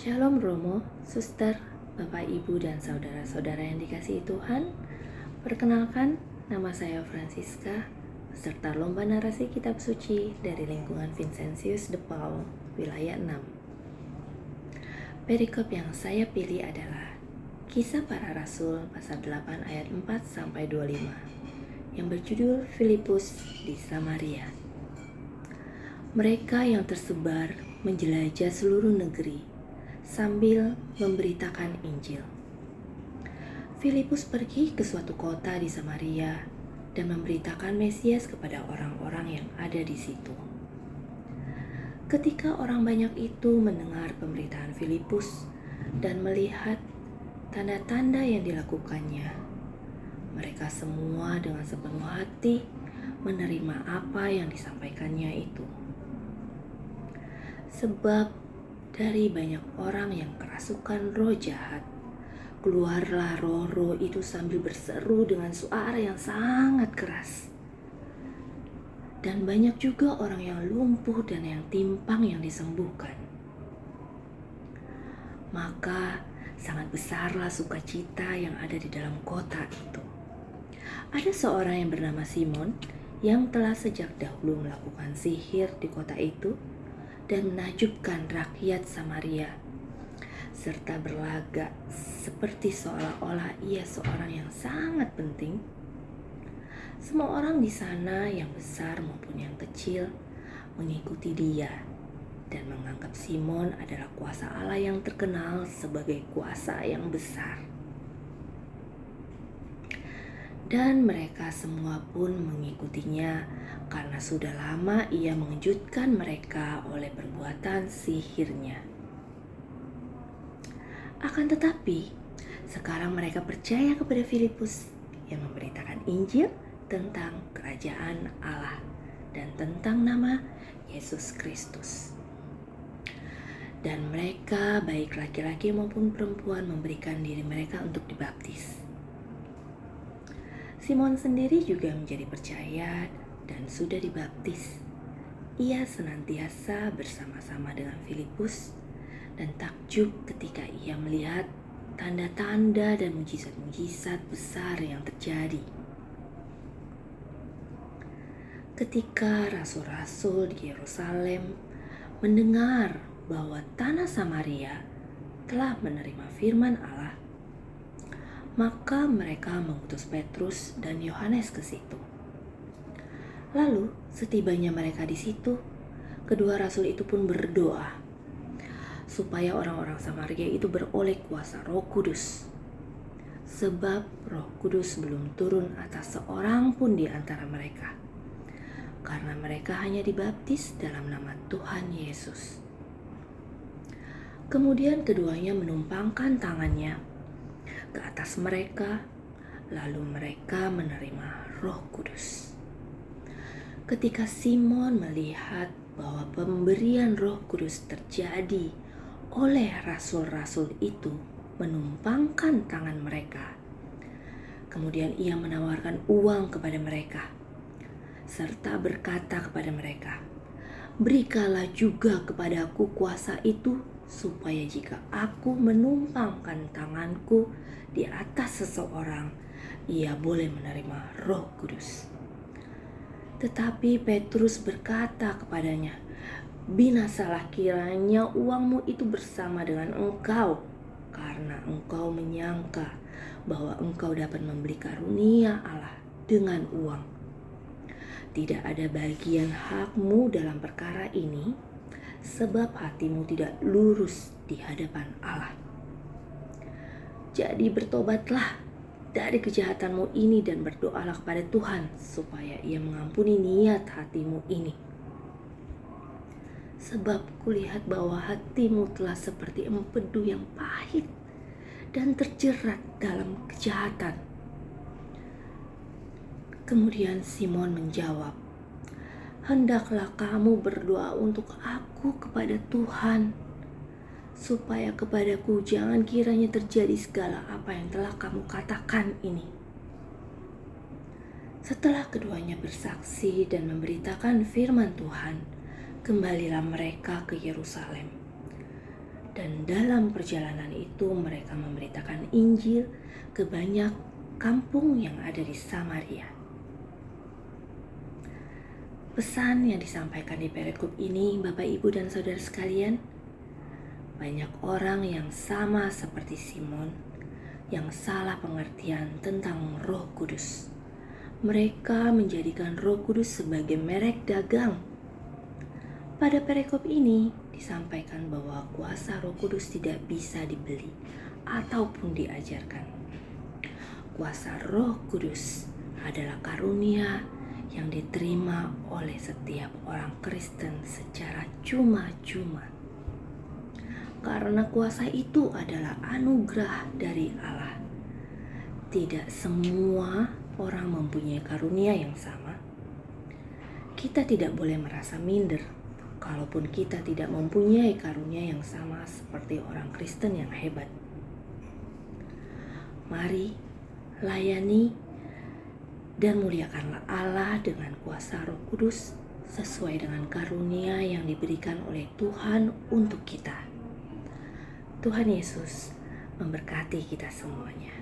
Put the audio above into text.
Shalom Romo, Suster, Bapak Ibu dan Saudara-saudara yang dikasihi Tuhan. Perkenalkan, nama saya Francisca, peserta Lomba Narasi Kitab Suci dari lingkungan Vincentius de Paul, wilayah 6. Perikop yang saya pilih adalah Kisah Para Rasul pasal 8 ayat 4-25 yang berjudul Filipus di Samaria. Mereka yang tersebar menjelajah seluruh negeri sambil memberitakan Injil. Filipus pergi ke suatu kota di Samaria dan memberitakan Mesias kepada orang-orang yang ada di situ. Ketika orang banyak itu mendengar pemberitaan Filipus dan melihat tanda-tanda yang dilakukannya, mereka semua dengan sepenuh hati menerima apa yang disampaikannya itu. Sebab dari banyak orang yang kerasukan roh jahat, keluarlah roh-roh itu sambil berseru dengan suara yang sangat keras. Dan banyak juga orang yang lumpuh dan yang timpang yang disembuhkan. Maka sangat besarlah sukacita yang ada di dalam kota itu. Ada seorang yang bernama Simon yang telah sejak dahulu melakukan sihir di kota itu dan menakjubkan rakyat Samaria, serta berlagak seperti seolah-olah ia seorang yang sangat penting. Semua orang di sana, yang besar maupun yang kecil, mengikuti dia dan menganggap Simon adalah kuasa Allah yang terkenal sebagai kuasa yang besar. Dan mereka semua pun mengikutinya karena sudah lama ia mengejutkan mereka oleh perbuatan sihirnya. Akan tetapi, sekarang mereka percaya kepada Filipus yang memberitakan Injil tentang kerajaan Allah dan tentang nama Yesus Kristus. Dan mereka, baik laki-laki maupun perempuan, memberikan diri mereka untuk dibaptis. Simon sendiri juga menjadi percaya dan sudah dibaptis. Ia senantiasa bersama-sama dengan Filipus dan takjub ketika ia melihat tanda-tanda dan mujizat-mujizat besar yang terjadi. Ketika rasul-rasul di Yerusalem mendengar bahwa tanah Samaria telah menerima firman Allah, maka mereka mengutus Petrus dan Yohanes ke situ. Lalu, setibanya mereka di situ, kedua rasul itu pun berdoa supaya orang-orang Samaria itu beroleh kuasa Roh Kudus. Sebab Roh Kudus belum turun atas seorang pun di antara mereka, karena mereka hanya dibaptis dalam nama Tuhan Yesus. Kemudian keduanya menumpangkan tangannya ke atas mereka, lalu mereka menerima Roh Kudus. Ketika Simon melihat bahwa pemberian Roh Kudus terjadi oleh rasul-rasul itu menumpangkan tangan mereka, kemudian ia menawarkan uang kepada mereka, serta berkata kepada mereka, "Berikanlah juga kepadaku kuasa itu, supaya jika aku menumpangkan tanganku di atas seseorang, ia boleh menerima Roh Kudus." Tetapi Petrus berkata kepadanya, "Binasalah kiranya uangmu itu bersama dengan engkau, karena engkau menyangka bahwa engkau dapat membeli karunia Allah dengan uang. Tidak ada bagian hakmu dalam perkara ini, sebab hatimu tidak lurus di hadapan Allah. Jadi bertobatlah dari kejahatanmu ini dan berdoalah kepada Tuhan supaya ia mengampuni niat hatimu ini. Sebab kulihat bahwa hatimu telah seperti empedu yang pahit dan terjerat dalam kejahatan." Kemudian Simon menjawab, "Hendaklah kamu berdoa untuk aku kepada Tuhan, supaya kepadaku jangan kiranya terjadi segala apa yang telah kamu katakan ini." Setelah keduanya bersaksi dan memberitakan firman Tuhan, kembalilah mereka ke Yerusalem. Dan dalam perjalanan itu mereka memberitakan Injil ke banyak kampung yang ada di Samaria. Pesan yang disampaikan di perikop ini, Bapak, Ibu, dan Saudara sekalian, banyak orang yang sama seperti Simon yang salah pengertian tentang Roh Kudus. Mereka menjadikan Roh Kudus sebagai merek dagang. Pada perikop ini disampaikan bahwa kuasa Roh Kudus tidak bisa dibeli ataupun diajarkan. Kuasa Roh Kudus adalah karunia yang diterima oleh setiap orang Kristen secara cuma-cuma. Karena kuasa itu adalah anugerah dari Allah. Tidak semua orang mempunyai karunia yang sama. Kita tidak boleh merasa minder kalaupun kita tidak mempunyai karunia yang sama seperti orang Kristen yang hebat. Mari layani dan muliakanlah Allah dengan kuasa Roh Kudus sesuai dengan karunia yang diberikan oleh Tuhan untuk kita. Tuhan Yesus memberkati kita semuanya.